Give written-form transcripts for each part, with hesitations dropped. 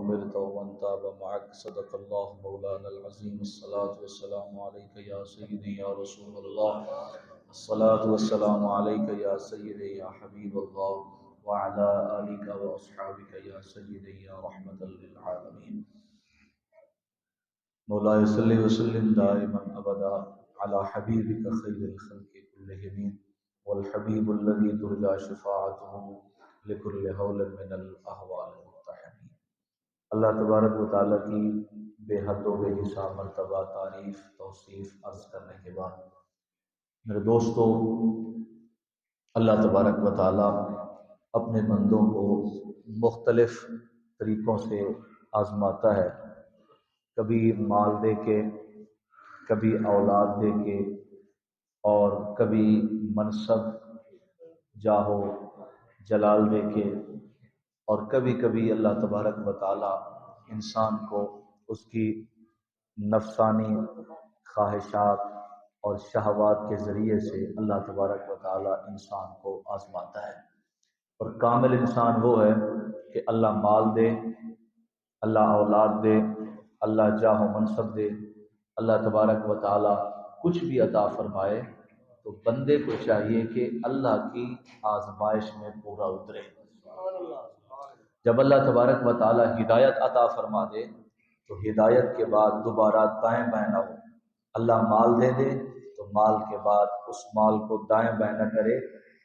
أمرت ومن تاب معك صدق الله مولانا العظيم الصلاة والسلام عليك يا سيدي يا رسول الله الصلاة والسلام عليك يا سيدي يا حبيب الله وعلى آلك وأصحابك يا سيدي يا رحمة للعالمين مولاي صل وسلم دائما أبدا على حبيبك خير الخلق كلهم والحبيب الذي ترجى شفاعته لكل حول من الأهوال المقتحمين۔ اللہ تبارک و تعالیٰ کی بے حد و بے حساب مرتبہ تعریف توصیف عرض کرنے کے بعد میرے دوستو، اللہ تبارک و تعالیٰ اپنے بندوں کو مختلف طریقوں سے آزماتا ہے، کبھی مال دے کے، کبھی اولاد دے کے، اور کبھی منصب جاہ و جلال دے کے، اور کبھی کبھی اللہ تبارک و تعالیٰ انسان کو اس کی نفسانی خواہشات اور شہوات کے ذریعے سے اللہ تبارک و تعالیٰ انسان کو آزماتا ہے۔ اور کامل انسان وہ ہے کہ اللہ مال دے، اللہ اولاد دے، اللہ جاہ و منصب دے، اللہ تبارک و تعالیٰ کچھ بھی عطا فرمائے تو بندے کو چاہیے کہ اللہ کی آزمائش میں پورا اترے۔ جب اللہ تبارک و تعالیٰ ہدایت عطا فرما دے تو ہدایت کے بعد دوبارہ دائیں بائیں نہ ہو۔ اللہ مال دے دے تو مال کے بعد اس مال کو دائیں بائیں نہ کرے،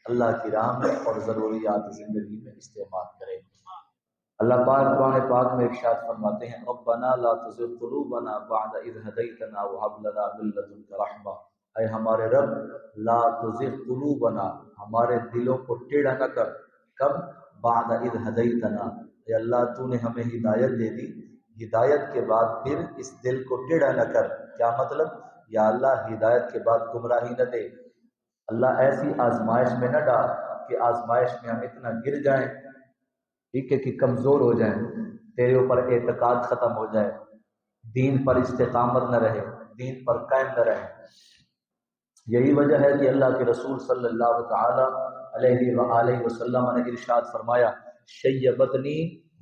اللہ کی راہ میں اور ضروریات زندگی میں استعمال کرے۔ اللہ پاک قرآن پاک میں ارشاد فرماتے ہیں ربنا لا تزغ قلوبنا بعد اذ ہدیتنا وہب لنا من لدنک رحمہ، اے ہمارے رب لا تزغ قلوبنا، ہمارے دلوں کو ٹیڑھا نہ کر، کب؟ بعد اذ ہدیتنا، اے اللہ تو نے ہمیں ہدایت دے دی، ہدایت کے بعد پھر اس دل کو ٹیڑھا نہ کر۔ کیا مطلب؟ یا اللہ ہدایت کے بعد گمراہی نہ دے، اللہ ایسی آزمائش میں نہ ڈال کہ آزمائش میں ہم اتنا گر جائیں، ٹھیک ہے، کہ کمزور ہو جائیں، تیرے اوپر اعتقاد ختم ہو جائے، دین پر استقامت نہ رہے، دین پر قائم نہ رہے۔ یہی وجہ ہے کہ اللہ کے رسول صلی اللہ تعالی علیہ وآلہ وسلم نے ارشاد فرمایا شیبتنی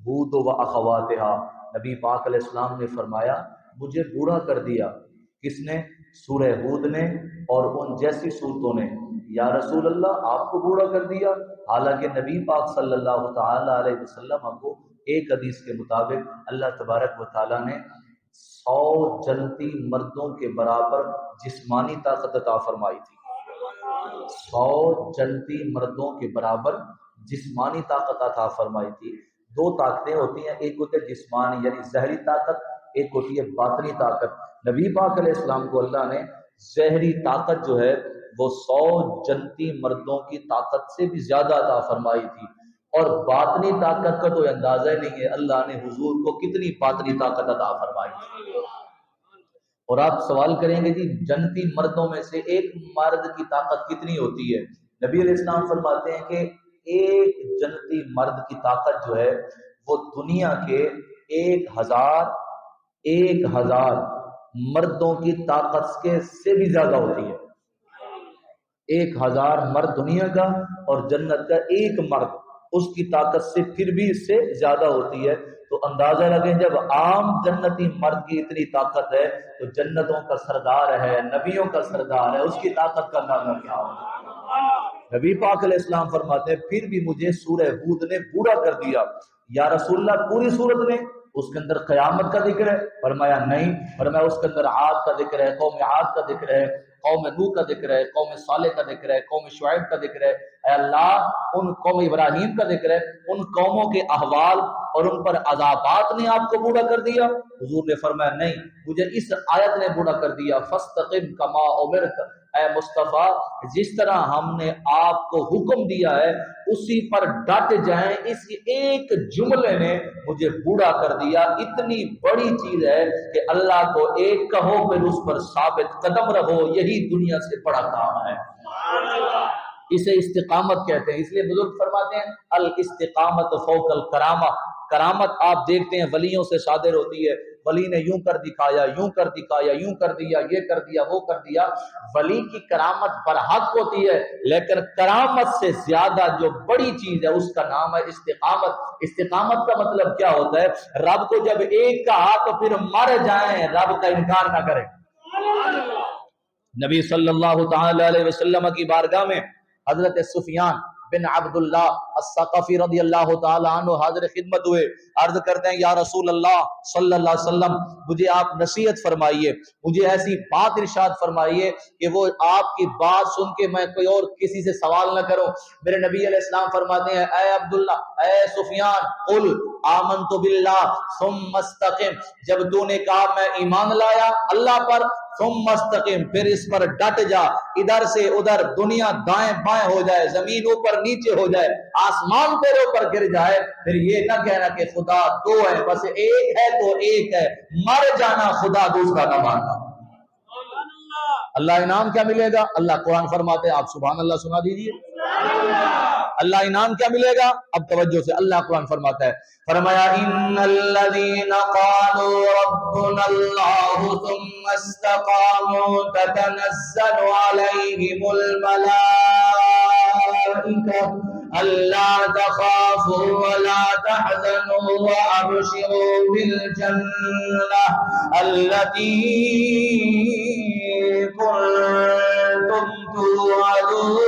ہود و اخواتہا، نبی پاک علیہ السلام نے فرمایا مجھے بوڑھا کر دیا، کس نے؟ سورہ ہود نے اور ان جیسی صورتوں نے۔ یا رسول اللہ آپ کو بوڑھا کر دیا؟ حالانکہ نبی پاک صلی اللہ تعالی علیہ وسلم کو ایک حدیث کے مطابق اللہ تبارک و تعالی نے 100 جنتی مردوں کے برابر جسمانی طاقت عطا فرمائی تھی۔ 100 جنتی مردوں کے برابر جسمانی طاقت عطا فرمائی تھی۔ دو طاقتیں ہوتی ہیں، ایک ہوتی ہے جسمانی یعنی ظاہری طاقت، ایک ہوتی ہے باطنی طاقت۔ نبی پاک علیہ السلام کو اللہ نے ظاہری طاقت جو ہے وہ 100 جنتی مردوں کی طاقت سے بھی زیادہ عطا فرمائی تھی، اور باطنی طاقت کا تو اندازہ ہی نہیں ہے اللہ نے حضور کو کتنی باطنی طاقت عطا فرمائی تھی۔ اور آپ سوال کریں گے جی جنتی مردوں میں سے ایک مرد کی طاقت کتنی ہوتی ہے؟ نبی علیہ السلام فرماتے ہیں کہ ایک جنتی مرد کی طاقت جو ہے وہ دنیا کے 1000 مردوں کی طاقت سے بھی زیادہ ہوتی ہے۔ 1000 مرد دنیا کا اور جنت کا ایک مرد، اس کی طاقت سے پھر بھی اس سے زیادہ ہوتی ہے۔ تو اندازہ لگیں جب عام جنتی مرد کی اتنی طاقت ہے تو جنتوں کا سردار ہے، نبیوں کا سردار ہے، اس کی طاقت کا اندازہ کیا ہوگا؟ نبی پاک علیہ السلام فرماتے ہیں پھر بھی مجھے سورہ ہود نے بوڑھا کر دیا۔ یا رسول اللہ پوری سورت نے؟ اس کے اندر قیامت کا ذکر ہے؟ فرمایا نہیں، فرمایا اس کے اندر عاد کا ذکر ہے، قوم عاد کا ذکر ہے، قوم نوح کا ذکر ہے، قوم صالح کا ذکر ہے، قوم شعیب کا ذکر ہے۔ اے اللہ ان قوم ابراہیم کا ذکر ہے، ان قوموں کے احوال اور ان پر عذابات نے آپ کو بوڑھا کر دیا؟ حضور نے فرمایا نہیں، مجھے اس آیت نے بوڑھا کر دیا فاستقم کما امرت، اے مصطفیٰ جس طرح ہم نے آپ کو حکم دیا ہے اسی پر ڈٹ جائیں، اس ایک جملے نے مجھے بوڑھا کر دیا۔ اتنی بڑی چیز ہے کہ اللہ کو ایک کہو پھر اس پر ثابت قدم رہو، یہی دنیا سے بڑا کام ہے۔ اسے استقامت کہتے ہیں، اس لیے بزرگ فرماتے ہیں الاستقامت فوق الکرامہ، کرامت آپ دیکھتے ہیں ولیوں سے صادر ہوتی ہے، ولی نے یوں کر دکھایا، یوں کر دکھایا، یوں کر دیا، یہ کر دیا، وہ کر دیا۔ ولی کی کرامت برحق ہوتی ہے، لیکن کرامت سے زیادہ جو بڑی چیز ہے اس کا نام ہے استقامت۔ استقامت کا مطلب کیا ہوتا ہے؟ رب کو جب ایک کہا تو پھر مر جائیں، رب کا انکار نہ کریں۔ نبی صلی اللہ تعالی علیہ وسلم کی بارگاہ میں حضرت سفیان بن عبداللہ الثقفی رضی اللہ تعالی عنہ حاضر خدمت ہوئے، عرض کرتے ہیں یا رسول اللہ صلی اللہ علیہ وسلم مجھے آپ نصیحت فرمائیے، مجھے ایسی بات ارشاد فرمائیے کہ وہ آپ کی بات سن کے میں کوئی اور کسی سے سوال نہ کروں۔ میرے نبی علیہ السلام فرماتے ہیں اے عبداللہ، اے سفیان، قل آمنت باللہ ثم استقم، جب تو نے کہا میں ایمان لایا اللہ پر، ثم استقم، پھر اس پر ڈٹ جا، ادھر سے ادھر دنیا دائیں بائیں ہو جائے، زمین اوپر نیچے ہو جائے، آسمان تیرے اوپر گر جائے، پھر یہ نہ کہنا کہ خدا دو ہے، بس ایک ہے تو ایک ہے، مر جانا، خدا دوسرا نہ ماننا۔ اللہ انعام کیا ملے گا؟ اللہ قرآن فرماتے ہیں، آپ سبحان اللہ سنا دیجئے۔ اللہ انعام کیا ملے گا؟ اب توجہ سے، اللہ قرآن فرماتا ہے، فرمایا ان الذین قالوا ربنا اللہ ثم استقاموا تتنزل علیہم الملائکہ الا تخافوا ولا تحزنوا وابشروا بالجنہ التي كنتم توعدون۔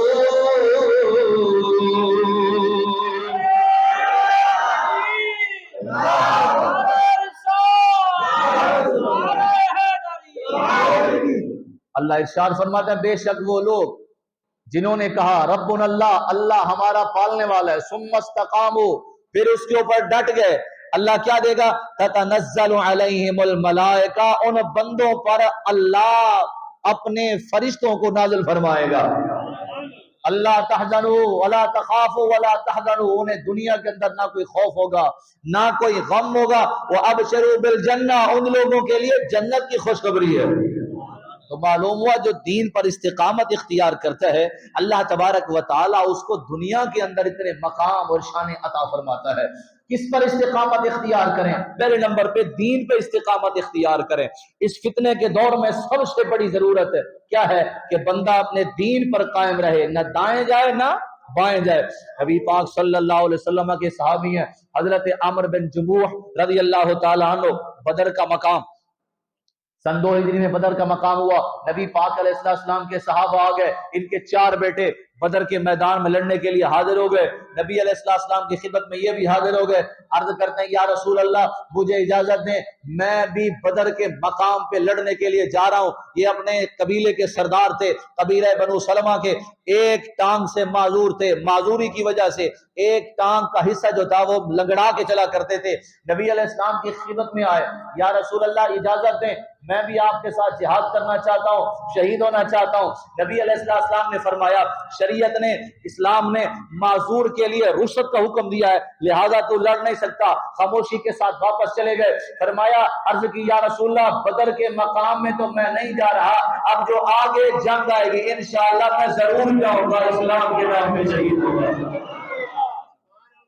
اللہ ارشاد فرماتا ہے بے شک وہ لوگ جنہوں نے کہا ربنا اللہ، اللہ ہمارا پالنے والا ہے، ثم استقاموا، پھر اس کے اوپر ڈٹ گئے، اللہ کیا دے گا؟ تتنزل علیہم الملائکہ، ان بندوں پر اللہ اپنے فرشتوں کو نازل فرمائے گا۔ اللہ تحزنوا ولا تخافوا ولا تحزنوا، انہیں دنیا کے اندر نہ کوئی خوف ہوگا نہ کوئی غم ہوگا، وابشروا بالجنہ، ان لوگوں کے لیے جنت کی خوشخبری ہے۔ تو معلوم ہوا جو دین پر استقامت اختیار کرتا ہے اللہ تبارک و تعالی اس کو دنیا کے اندر اتنے مقام اور شان عطا فرماتا ہے۔ کس پر استقامت اختیار کریں؟ پہلے نمبر پہ دین پہ استقامت اختیار کریں۔ اس فتنے کے دور میں سب سے بڑی ضرورت ہے کیا ہے؟ کہ بندہ اپنے دین پر قائم رہے، نہ دائیں جائے نہ بائیں جائے۔ نبی پاک صلی اللہ علیہ وسلم کے صحابی ہیں حضرت عمرو بن جموح رضی اللہ تعالی عنہ، بدر کا مقام، سن 2 ہجری میں بدر کا مقام ہوا، نبی پاک علیہ السلام کے صحابہ آ گئے، ان کے 4 بیٹے بدر کے میدان میں لڑنے کے لیے حاضر ہو گئے، نبی علیہ السلام کی خدمت میں یہ بھی حاضر ہو گئے، عرض کرتے ہیں یا رسول اللہ مجھے اجازت دیں، میں بھی بدر کے مقام پہ لڑنے کے لیے جا رہا ہوں۔ یہ اپنے قبیلے کے سردار تھے، قبیلہ بنو سلمہ کے، ایک ٹانگ سے معذور تھے، معذوری کی وجہ سے ایک ٹانگ کا حصہ جو تھا وہ لنگڑا کے چلا کرتے تھے، نبی علیہ السلام کی خدمت میں آئے، یا رسول اللہ اجازت دیں میں بھی آپ کے ساتھ جہاد کرنا چاہتا ہوں، شہید ہونا چاہتا ہوں۔ نبی علیہ السلام نے فرمایا شریعت نے، اسلام نے معذور کے لیے رخصت کا حکم دیا ہے، لہذا تو لڑ نہیں سکتا، خاموشی کے ساتھ واپس چلے گئے۔ فرمایا عرض کی یا رسول اللہ بدر کے مقام میں تو میں نہیں جا رہا، اب جو آگے جنگ آئے گی انشاءاللہ میں ضرور جاؤں گا، اسلام کے نام پہ شہید ہوگا۔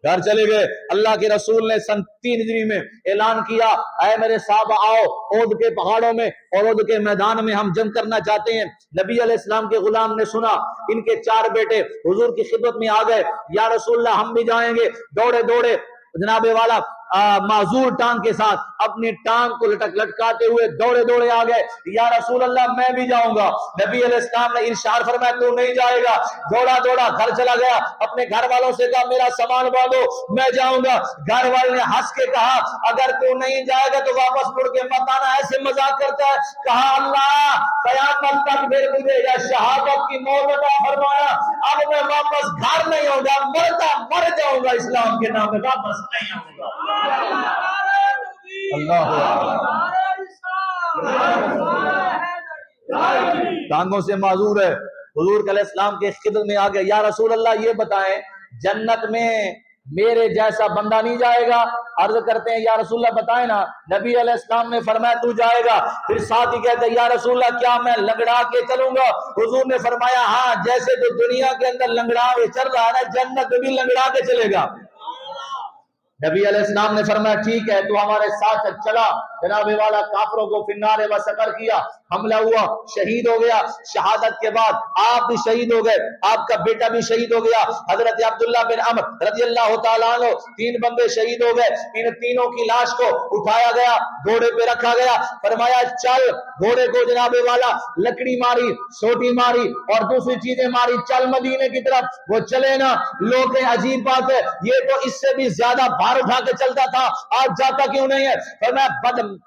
گھر چلے گئے، اللہ کے رسول نے سن 3 ہجری میں اعلان کیا اے میرے صحابہ آؤ احد کے پہاڑوں میں اور احد کے میدان میں ہم جنگ کرنا چاہتے ہیں۔ نبی علیہ السلام کے غلام نے سنا، ان کے 4 بیٹے حضور کی خدمت میں آ گئے، یا رسول اللہ ہم بھی جائیں گے، دوڑے دوڑے جناب والا معذور ٹانگ کے ساتھ اپنی ٹانگ کو لٹکاتے ہوئے دوڑے دوڑے آ گئے، یا رسول اللہ میں بھی جاؤں گا۔ نبی علیہ السلام نے ارشاد فرمایا تو نہیں جائے گا، دوڑا دوڑا گھر چلا گیا، اپنے گھر والوں سے کہا میرا سامان باندھو میں جاؤں گا۔ گھر والے نے ہنس کے کہا اگر تو نہیں جائے گا تو واپس مڑ کے مت آنا، ایسے مذاق کرتا ہے؟ کہا اللہ قیامت تک پھر مجھے یا شہادت کی موت عطا فرمایا، اب میں واپس گھر نہیں آؤں گا، مرتا مر جاؤں گا، اسلام کے نام پہ واپس نہیں آؤں گا۔ اللہ ٹانگوں سے معذور ہے، حضور علیہ السلام کے خدمت میں آ گئے، یا رسول اللہ یہ بتائیں جنت میں میرے جیسا بندہ نہیں جائے گا؟ عرض کرتے ہیں یا رسول اللہ بتائیں نا۔ نبی علیہ السلام نے فرمایا تو جائے گا۔ پھر ساتھ ہی کہتے ہیں یا رسول اللہ کیا میں لنگڑا کے چلوں گا؟ حضور نے فرمایا ہاں، جیسے تو دنیا کے اندر لنگڑا کے چل رہا ہے نا، جنت میں بھی لنگڑا کے چلے گا۔ نبی علیہ السلام نے فرمایا ٹھیک ہے تو ہمارے ساتھ چلا، جناب والا کافروں کو فنار و سفر کیا، حملہ ہوا، شہید ہو گیا، شہادت کے بعد آپ بھی شہید ہو گئے، آپ کا بیٹا بھی شہید ہو گیا، حضرت عبداللہ بن عمر رضی اللہ تعالیٰ عنہ، 3 بندے شہید ہو گئے، ان تینوں کی لاش کو اٹھایا گیا، گھوڑے پہ رکھا گیا، فرمایا چل، گھوڑے کو جناب والا لکڑی ماری، سوٹی ماری اور دوسری چیزیں ماری، چل مدینے کی طرف، وہ چلے نا، لوگ کہیں عجیب بات ہے یہ تو اس سے بھی زیادہ بھار اٹھا کے چلتا تھا، آج جاتا کیوں نہیں ہے؟ فرمایا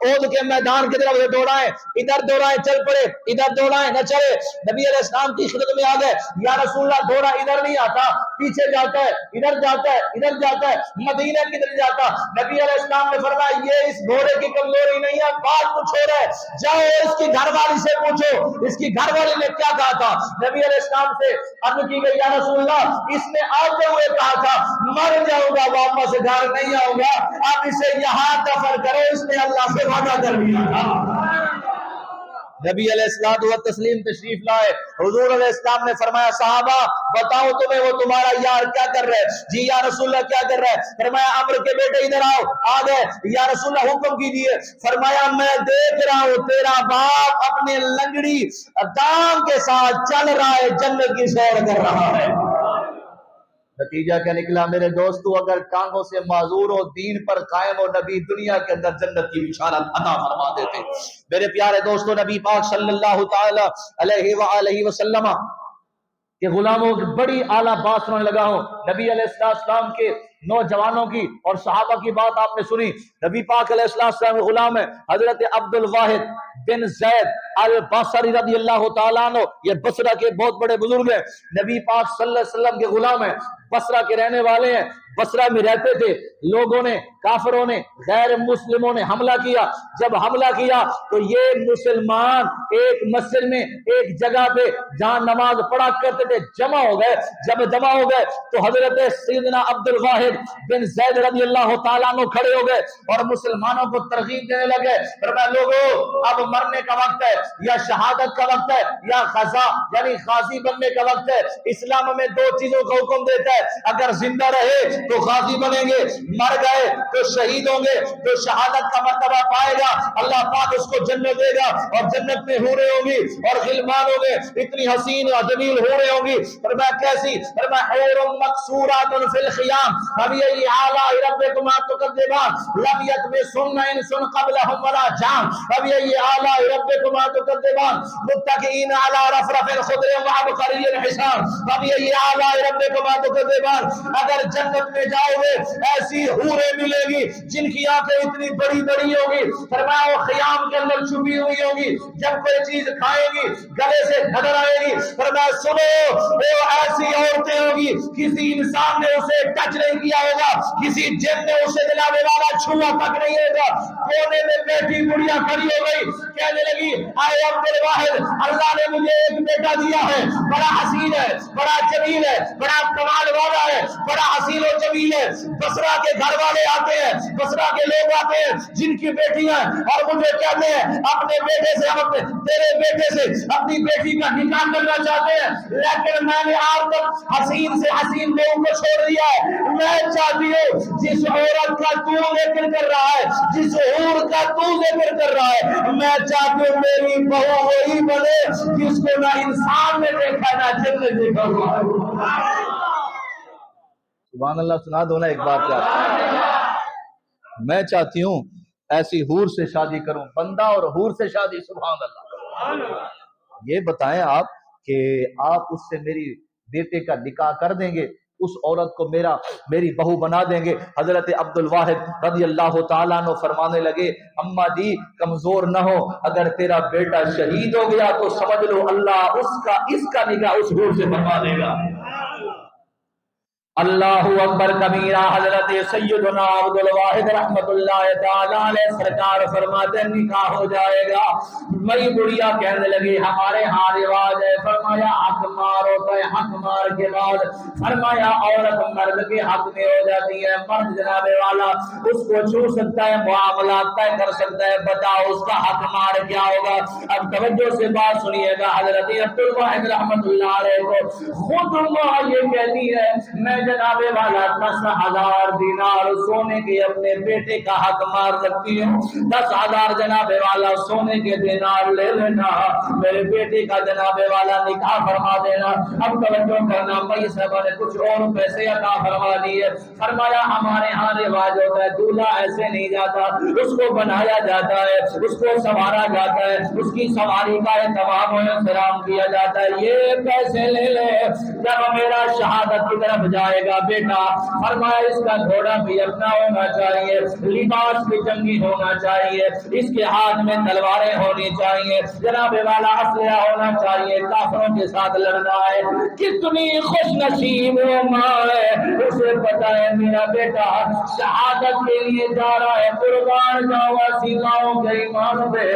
احد کے میدان کی طرف دوڑائیں، ادھر دوڑائیں، چل پڑے، ادھر دوڑائیں نہ چلے، نبی علیہ السلام کی خدمت میں آ گئے، یا رسول اللہ دوڑا ادھر نہیں آتا، پیچھے جاتا ہے، ادھر جاتا ہے، ادھر جاتا ہے، مدینہ کی طرف جاتا، نبی علیہ السلام نے فرمایا یہ اس گھوڑے کی کمزوری نہیں ہے، بات کچھ ہو رہا ہے، جاؤ اس کی گھر والی سے پوچھو اس کی گھر والی نے کیا کہا تھا؟ نبی علیہ السلام سے عرض کی گئی، یا رسول اللہ اس نے آتے ہوئے کہا تھا مر جاؤں گا واپس گھر نہیں آؤں گا، اب اسے یہاں دفن کرو، اس نے اللہ سے وعدہ کر لیا تھا۔ نبی علیہ السلام و تسلیم تشریف لائے، حضور علیہ السلام نے فرمایا صحابہ بتاؤ تمہیں وہ تمہارا یار کیا کر رہے ہے؟ جی یا رسول اللہ کیا کر رہا ہے؟ فرمایا عمرو کے بیٹے ادھر آؤ، آ گئے، یا رسول اللہ حکم کیجیے، فرمایا میں دیکھ رہا ہوں تیرا باپ اپنے لنگڑی دام کے ساتھ چل رہا ہے، جنت کی سیر کر رہا ہے۔ نتیجہ کیا نکلا میرے دوستو؟ اگر ٹانگوں سے معذور ہو، دین پر قائم ہو، نبی دنیا کے اندر جنت کی بشارت عطا فرما دیتے۔ میرے پیارے دوستو، نبی پاک صلی اللہ تعالی علیہ وآلہ وسلم کہ غلاموں کی بڑی اعلیٰ بات سننے لگا ہوں، نبی علیہ السلام کے نوجوانوں کی اور صحابہ کی بات آپ نے سنی، نبی پاک علیہ السلام کے غلام ہے حضرت عبد الواحد بن زید البصری رضی اللہ تعالیٰ عنہ، یہ بصرہ کے بہت بڑے بزرگ ہیں، نبی پاک صلی اللہ علیہ وسلم کے غلام ہیں، بصرہ کے رہنے والے ہیں، بصرہ میں رہتے تھے، لوگوں نے، کافروں نے، غیر مسلموں نے حملہ کیا، جب حملہ کیا تو یہ مسلمان ایک مسجد میں ایک جگہ پہ جہاں نماز پڑھا کرتے تھے جمع ہو گئے، جب جمع ہو گئے تو حضرت سیدنا عبد الواحد بن زید رضی اللہ تعالیٰ عنہ کھڑے ہو گئے اور مسلمانوں کو ترغیب دینے لگے، فرمایا لوگوں اب مرنے کا وقت ہے، یا شہادت کا وقت ہے، یا غزا یعنی غازی بننے کا وقت ہے، اسلام میں 2 چیزوں کا حکم دیتا ہے، اگر زندہ رہے تو غازی بنیں گے، مر گئے تو شہید ہوں گے، تو شہادت کا مرتبہ پائے گا اللہ پاک اس کو جنت دے گا، اور جنت میں حوریں ہوں گی اور غلمان ہوں گے، اتنی حسین اور جمیل حوریں ہوں گی، فرمایا کیسی؟ فرمایا حور مقصورات فی الخیام فبأی آلاء ربکما تکذبان لم یطمثہن انس قبلہم ولا جان فبأی آلاء ربکما تکذبان متکئین علی رفرف خضر وعبقری حسان فبأی آلاء ربکما تکذبان۔ اگر جنت میں جاؤ گے ایسی حوریں ملے گی جن کی آنکھیں اتنی بڑی بڑی ہوگی، فرمایا وہ خیام کے اندر چھپی ہوئی ہوگی، جب کوئی چیز کھائے گی گلے سے نظر آئے گی، فرمایا سنو وہ ایسی عورتیں ہوگی کسی انسان نے اسے ٹچ نہیں کیا ہوگا، کسی جن نے اسے جناب والا چھوا تک نہیں ہوگا، کونے میں بیٹھی بڑھیا کھڑی ہو گئی، کہنے لگی اے عبد الواحد اللہ نے مجھے ایک بیٹا دیا ہے، بڑا حسین ہے، بڑا جمیل ہے، بڑا کمال والا ہے، بڑا حسین و جمیل ہے، بصرہ کے گھر والے آتے ہیں، بصرہ کے لوگ آتے ہیں جن کی بیٹیاں اور مجھے کہتے ہیں اپنے بیٹے سے، ہم اپنے تیرے بیٹے سے اپنی بیٹی کا نکاح کرنا چاہتے ہیں، لیکن میں نے آج تک حسین سے حسین لوگوں کو چھوڑ دیا ہے، میں چاہتی ہوں جس عورت کا تو ذکر کر رہا ہے، جس حور کا تو ذکر کر رہا ہے، میں چاہتی ہوں میری بہو وہی بنے جس کو نہ انسان نے دیکھا نہ جن نے دیکھا ہوا ہے۔ سبحان اللہ، سنا دو نا ایک بار کیا؟ میں چاہتی ہوں ایسی حور سے شادی کروں، بندہ اور حور سے شادی، سبحان اللہ۔ یہ بتائیں آپ کہ آپ اس سے میری بیٹے کا نکاح کر دیں گے، اس عورت کو میری بہو بنا دیں گے؟ حضرت عبد الواحد رضی اللہ تعالیٰ عنہ فرمانے لگے اماں جی کمزور نہ ہو، اگر تیرا بیٹا شہید ہو گیا تو سمجھ لو اللہ اس کا نکاح اس حور سے فرما دے گا۔ اللہ اکبر کبیرہ۔ حضرت سیدنا عبد الواحد رحمت اللہ تعالی علیہ سرکار فرماتے ہیں نکاح ہو جائے گا۔ میری بڑھیا کہنے لگی ہمارے ہاں رواج ہے، فرمایا حق مار ہوتا ہے، حق مار کے بعد فرمایا عورت مرد کے حق میں ہو جاتی ہے، مرد جناب والا اس کو چھو سکتا ہے، معاملات طے کر سکتا ہے، بتاؤ اس کا حق مار کیا ہوگا؟ اب توجہ سے بات سنیے گا، حضرت عبد الواحد رحمت اللہ علیہ کو خود اللہ یہ کہتی ہے میں جناب والا 10,000 دینار سونے کے اپنے بیٹے کا حق مار رکھتی ہوں، 10,000 جناب والا سونے کے دینار لے لینا، میرے بیٹے کا جناب والا نکاح فرما دینا۔ اب توجہ کرنا، مئی صاحب نے کچھ اور پیسے عطا فرما دیے، فرمایا ہمارے ہاں رواج ہوتا ہے دولہا ایسے نہیں جاتا، اس کو بنایا جاتا ہے، اس کو سنوارا جاتا ہے، اس کی سواری کا اہتمام و احترام کیا جاتا ہے، یہ پیسے لے لے، جب میرا شہادت کی طرف جائے گا بیٹا، فرمایا اس کا گھوڑا بھی اپنا ہونا چاہیے، لباس بھی جنگی ہونا چاہیے، اس کے ہاتھ میں تلواریں ہونی چاہیے، جناب والا اسلحہ ہونا چاہیے، کافروں کے ساتھ لڑنا ہے۔ کتنی خوش نصیب ماں ہے، اسے پتا ہے میرا بیٹا شہادت کے لیے جا رہا ہے، قربان جاؤں سیماؤں کے ایمان پہ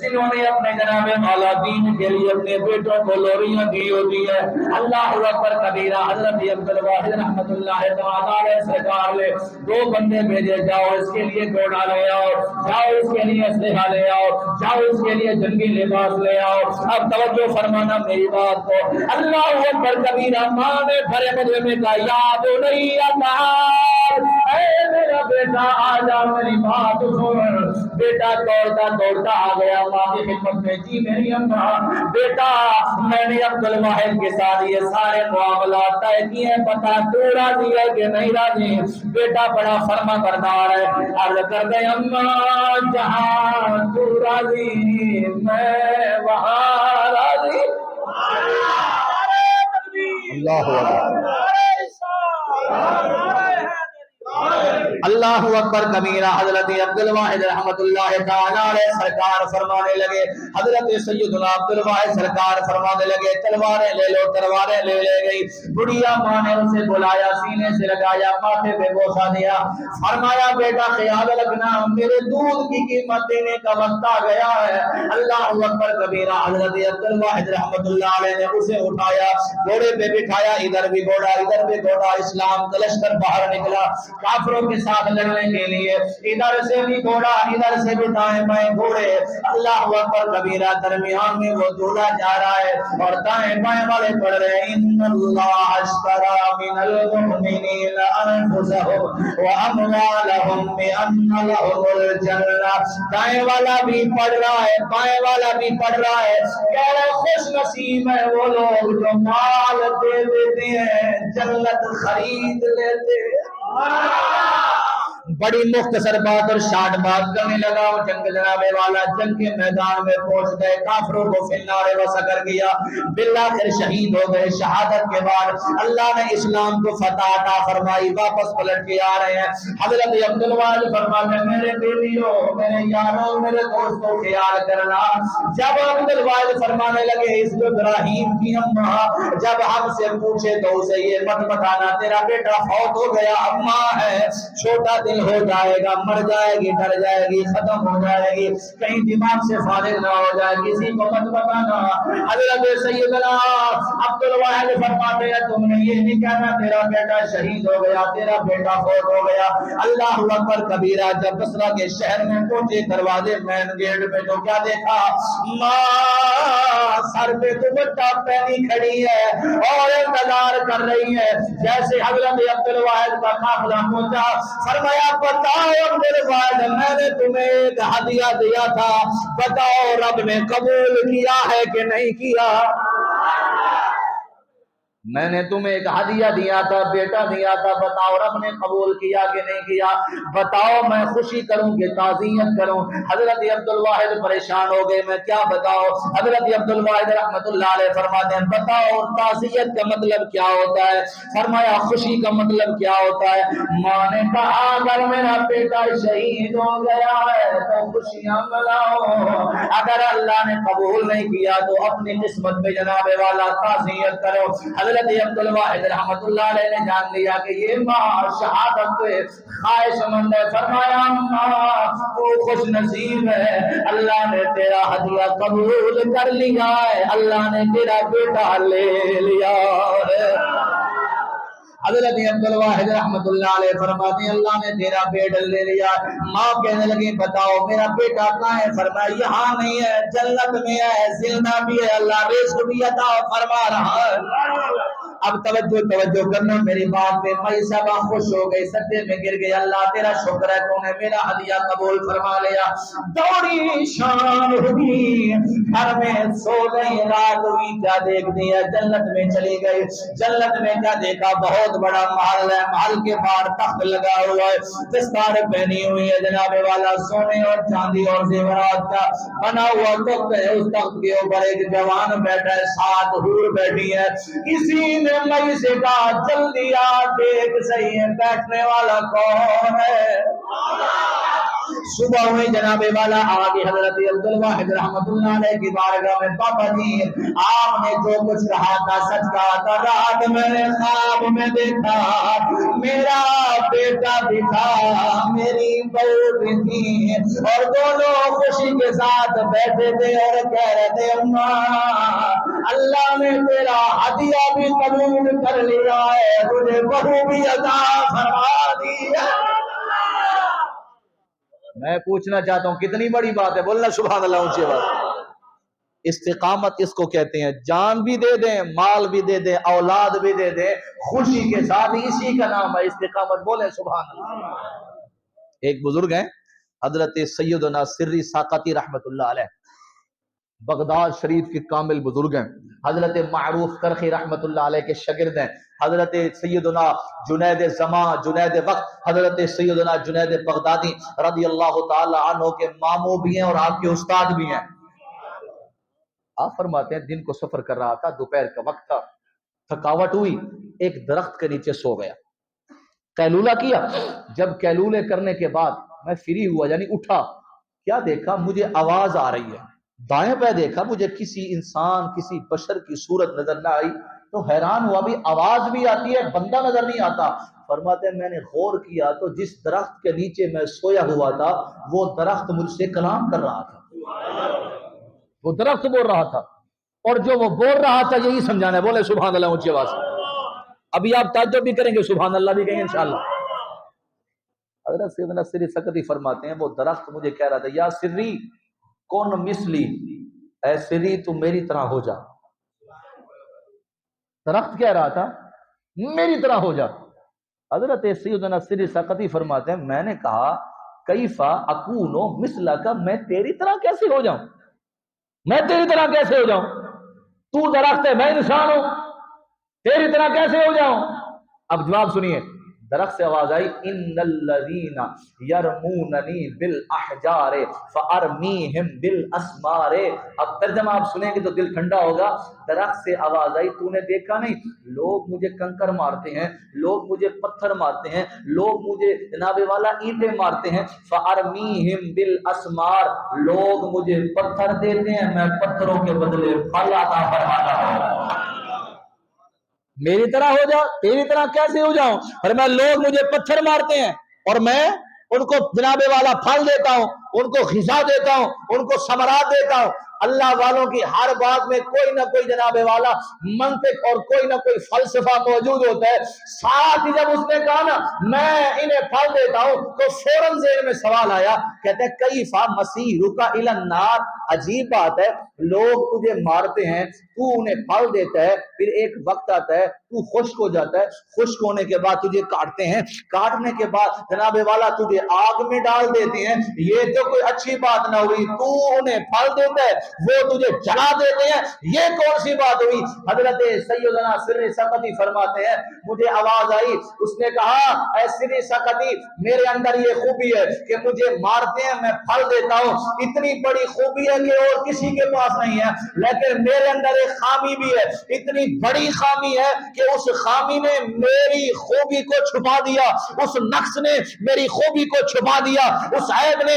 جنہوں نے اپنے جناب والا دین کے لیے اپنے بیٹوں کو لوریاں دی ہوتی ہے۔ اللہ اکبر کبیرہ، حضرت عبد الواحد رحمۃ اللہ تعالی سرکار نے 2 بندے بھیجے، جاؤ اس کے لیے گھوڑا لے آؤ، جاؤ اس کے لیے اسلحہ لے آؤ، جاؤ اس کے لیے جنگی لباس لے آؤ۔ اب توجہ فرمانا میری بات کو، اللہ اکبر کبیرہ، ماں نے بھرے مجھے میں کہا یاد نہیں آتا، اے میرا بیٹا آجا میری بات سن۔ بیٹا دوڑتا دوڑتا آ گیا ماں کی خدمت میں، جی میری اماں، بیٹا میں نے عبد الواحد کے ساتھ یہ سارے معاملات طے کیے ہیں، بتا تو راضی ہے کہ نہیں راضی؟ بیٹا بڑا فرما بردار ہے، عرض کر دے اماں جہاں تو راضی میں وہاں راضی۔ اللہ اللہ اکبر کبیرہ، حضرت عبد الواحد رحمت اللہ تعالی علیہ سرکار فرمانے لگے، حضرت سیدنا عبد الواحد سرکار فرمانے لگے تلواریں لے لو، تلواریں لے گئی۔ بڑھیا ماں نے اسے بلایا، سینے سے لگایا، ماتھے پہ بوسہ دیا، فرمایا بیٹا خیال رکھنا میرے دودھ کی قیمت دینے کا وقت آ گیا ہے۔ اللہ اکبر کبیرہ، حضرت عبد الواحد رحمت اللہ علیہ نے اسے اٹھایا، گھوڑے پہ بٹھایا، ادھر بھی گھوڑا ادھر بھی گھوڑا، اسلام کا لشکر باہر نکلا کافروں کے ساتھ لڑنے کے لیے، ادھر سے بھی گھوڑا ادھر سے بھی دائیں بائیں گھوڑے۔ اللہ اکبر کبیرہ، درمیان میں وہ دولہا جا رہا ہے اور دائیں بائیں والے پڑھ رہے ہیں ان اللہ اشتری من المؤمنین انفسهم واموالهم بان لهم الجنہ۔ دائیں والا بھی پڑھ رہا ہے، بائیں والا بھی پڑھ رہا ہے، کہہ رہے خوش نصیب ہے وہ لوگ جو مال دے دیتے ہیں، جنت خرید لیتے ہیں۔ بڑی مختصر بات اور شارٹ بات کرنے لگا، جنگ جناب والا جنگ کے میدان میں پہنچ گئے، کافروں کو فی النار وسکر کیا، بالآخر شہید ہو گئے۔ شہادت کے بعد اللہ نے اسلام کو فتح عطا فرمائی، واپس پلٹ کے آ رہے ہیں۔ حضرت عبد الواحد فرماتے ہیں میرے بیویوں، میرے یاروں، میرے دوستوں خیال کرنا، جب عبد الواحد فرمانے لگے اس ابراہیم کی اماں جب ہم سے پوچھے تو اسے یہ مت بتانا تیرا بیٹا فوت ہو گیا، اماں ہے، چھوٹا دل ہو جائے گا، مر جائے گی، ڈر جائے گی، ختم ہو جائے گی، کہیں دماغ سے فارغ نہ ہو جائے، کسی کو مت بتانا۔ حضرت سیدنا عبد الواحد فرماتے ہیں تم نے یہ نہیں کہنا تیرا بیٹا شہید ہو گیا، تیرا بیٹا فوت ہو گیا۔ اللہ اکبر کبیرہ، جب بصرہ کے شہر میں پہنچے، دروازے مین گیٹ پہ تو کیا دیکھا، ماں سر پہ دوپٹہ پہنی کھڑی ہے اور انتظار کر رہی ہے۔ جیسے حضرت عبد الواحد کا قافلہ پہنچا، فرمایا بتاؤ عبد الواحد میں نے تمہیں ایک ہدیہ دیا تھا، بتاؤ رب نے قبول کیا ہے کہ نہیں کیا؟ میں نے تمہیں ایک ہدیہ دیا تھا، بیٹا دیا تھا، بتاؤ رب نے قبول کیا کہ نہیں کیا؟ بتاؤ میں خوشی کروں کہ تعزیت کروں؟ حضرت عبد الواحد پریشان ہو گئے، میں کیا بتاؤ؟ حضرت عبد الواحد رحمت اللہ علیہ فرماتے ہیں بتاؤ تعزیت کا مطلب کیا ہوتا ہے؟ فرمایا خوشی کا مطلب کیا ہوتا ہے؟ ماں نے کہا اگر میرا بیٹا شہید ہو گیا ہے تو خوشیاں مناؤ، اگر اللہ نے قبول نہیں کیا تو اپنی قسمت پہ جناب والا تعزیت کرو۔ حضرت عبد الواحد رحمت اللہ علیہ نے جان لیا کہ یہ ماں شہادت پہ خواہش مند ہے، فرمایا ماں تو خوش نصیب ہے، اللہ نے تیرا ہدیہ قبول کر لیا ہے، اللہ نے تیرا بیٹا لے لیا ہے۔ حضرت عبد الواحد رحمتullah علیہ فرماتے ہیں اللہ نے تیرا بیٹا لے لیا. ماں کہنے لگی بتاؤ میرا بیٹا کہاں ہے؟ فرمایا یہاں نہیں ہے جنت میں ہے, زندہ بھی ہے, اللہ رزق بھی عطا فرما رہا ہے. اب توجہ کرنا میری بات پہ. مائی صاحبہ خوش ہو گئی, سجدے میں گر گئی, اللہ تیرا شکر ہے تو نے میرا ہدیہ قبول فرما لیا. دوڑی شام ہوئی, گھر میں سو گئی, رات ہوئی, کیا دیکھ دیا جنت میں چلی گئی. جنت میں کیا دیکھا؟ بہت بڑا محل ہے, محل کے باہر تخت لگا ہوا ہے, دستار پہنی ہوئی ہے جناب والا, سونے اور چاندی اور زیورات کا بنا ہوا تخت ہے. اس تخت کے اوپر ایک جوان بیٹھا ہے, 7 حور بیٹھی ہے. کسی نے مئی سے کہا جلدی آ دیکھ صحیح ہے بیٹھنے والا کون ہے. صبح ہوئی جناب والا آگے حضرت عبد الواحد رحمت اللہ علیہ کی بارگاہ میں, پاپا جی آپ نے جو کچھ کہا تھا سچ کہا تھا. رات میں نے خواب میں دیکھا میرا بیٹا بھی تھا, میری بہو بھی تھی, اور دونوں خوشی کے ساتھ بیٹھے تھے اور کہہ رہے تھے اماں اللہ نے تیرا ہدیہ بھی قبول کر لیا ہے, تجھے بہو بھی عطا فرما دی ہے. میں پوچھنا چاہتا ہوں کتنی بڑی بات ہے, بولنا سبحان اللہ اونچی بات. استقامت اس کو کہتے ہیں, جان بھی دے دیں, مال بھی دے دیں, اولاد بھی دے دیں, خوشی کے ساتھ, اسی کا نام ہے استقامت. بولیں سبحان اللہ. ایک بزرگ ہیں حضرت سیدنا سری ساقطی رحمت اللہ علیہ, بغداد شریف کے کامل بزرگ ہیں. حضرت معروف کرخی رحمت اللہ علیہ کے شاگرد ہیں. حضرت سیدنا جنید زمان, جنید وقت, حضرت سیدنا جنید بغدادی رضی اللہ تعالی عنہ کے ماموں بھی ہیں اور آپ کے استاد بھی ہیں. آپ فرماتے ہیں دن کو سفر کر رہا تھا, دوپہر کا وقت تھا, تھکاوٹ ہوئی, ایک درخت کے نیچے سو گیا, قیلولہ کیا. جب قیلولے کرنے کے بعد میں فری ہوا یعنی اٹھا, کیا دیکھا مجھے آواز آ رہی ہے. دائیں پہ دیکھا مجھے کسی انسان کسی بشر کی صورت نظر نہ آئی, تو حیران ہوا بھی آواز بھی آتی ہے بندہ نظر نہیں آتا. فرماتے ہیں میں نے غور کیا تو جس درخت کے نیچے میں سویا ہوا تھا وہ درخت مجھ سے کلام کر رہا تھا, وہ درخت بول رہا تھا, اور جو وہ بول رہا تھا یہی سمجھانا ہے. بولے سبحان اللہ اونچی آواز سے. ابھی آپ تعجب بھی کریں گے, سبحان اللہ بھی کہیں انشاءاللہ. حضرت سیدنا سری سکتی فرماتے ہیں وہ درخت مجھے کہہ رہا تھا یا سری کون مثلی, اے سری تو میری طرح ہو جا. درخت کہہ رہا تھا میری طرح ہو جا. حضرت سیدنا سری سکتی فرماتے ہیں میں نے کہا کیفا اکونو مثلا کا, میں تیری طرح کیسے ہو جاؤں, میں تیری طرح کیسے ہو جاؤں, تو درخت ہے میں انسان ہوں, تیری طرح کیسے ہو جاؤں. اب جواب سنیے, درخت سے آواز آئی ان الذین یرموننی بالاحجار فارمیہم بالاسمار. اب ترجمہ آپ سنیں گے تو دل ٹھنڈا ہوگا. درخت سے آواز آئی تو نے دیکھا نہیں لوگ مجھے کنکر مارتے ہیں, لوگ مجھے پتھر مارتے ہیں, لوگ مجھے جناب والا اینٹیں مارتے ہیں. فارمیہم بالاسمار, لوگ مجھے پتھر دیتے ہیں, میں پتھروں کے بدلے پھل عطا فرماتا ہوں. میری طرح ہو جا, تیری طرح کیسے ہو جاؤں. فرمایا لوگ مجھے پتھر مارتے ہیں اور میں ان کو جناب والا پھل دیتا ہوں, ان کو غذا دیتا ہوں, ان کو ثمرات دیتا ہوں. اللہ والوں کی ہر بات میں کوئی نہ کوئی جناب والا منطق اور کوئی نہ کوئی فلسفہ موجود ہوتا ہے. ساتھ ہی جب اس نے کہا نا میں انہیں پھل دیتا ہوں تو فوراً ذہن میں سوال آیا, کہتے ہیں کیفا مسیرک الی النار. عجیب بات ہے, لوگ تجھے مارتے ہیں, تو انہیں پھل دیتا ہے, پھر ایک وقت آتا ہے تو خشک ہو جاتا ہے, خشک ہونے کے بعد تجھے کاٹتے ہیں, کاٹنے کے بعد جناب والا تجھے آگ میں ڈال دیتے ہیں. یہ تو کوئی اچھی بات نہ ہوئی, تو انہیں پھل دیتا ہے وہ تجھے جلا دیتے ہیں, یہ کون سی بات ہوئی. حضرت سیدنا سری سقطی فرماتے ہیں مجھے آواز آئی, اس نے کہا اے سری سقطی میرے اندر یہ خوبی ہے کہ مجھے مارتے ہیں میں پھل دیتا ہوں, اتنی بڑی خوبی ہے کہ اور کسی کے پاس نہیں ہے, لیکن میرے اندر ایک خامی بھی ہے, اتنی بڑی خامی ہے کہ اس خامی نے میری خوبی کو چھپا دیا, اس نقص نے میری خوبی کو چھپا دیا, اس عیب نے